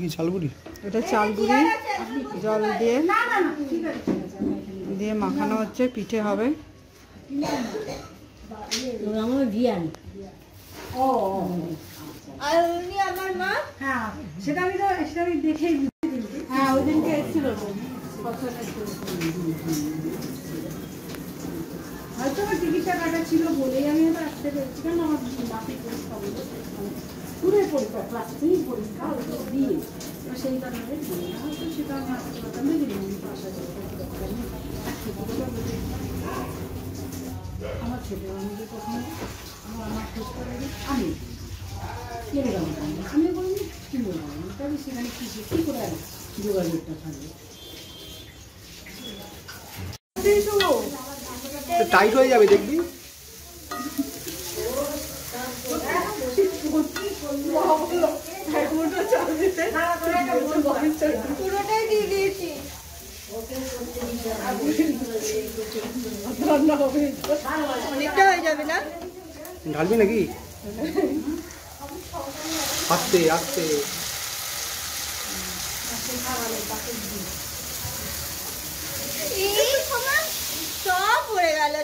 কি চালগুড়ি? এটা চালগুড়ি জল দিয়ে দিয়ে মাখানো হচ্ছে, পিঠে হবে। সেটা আমি দেখেই হ্যাঁ, ওই দিনকে এসেছিল হয়তো আমার টিকিটটা কাটা ছিল বলেই আমি আসতে পেরেছি, কারণ আমার মাসিক পরীক্ষা স্কুলের পরীক্ষা ক্লাস 3 পরীক্ষা দিয়ে সেই কারণে হয়তো সেটা আমি আসতে পারতাম না। আমার ছোট আমাকে কখনো আমার খোঁজ করে আমি কিনে দেবো, আমি বলিনি কিনে দেবো, তবে সেখানে কী করে যোগাযোগটা থাকবে। টাইট হয়ে যাবে দেখবি। পুরোটাই দিয়ে দিয়েছি। অনেকটা হয়ে যাবে না? ঢালবি নাকি? আস্তে আস্তে। সব পড়ে গেল।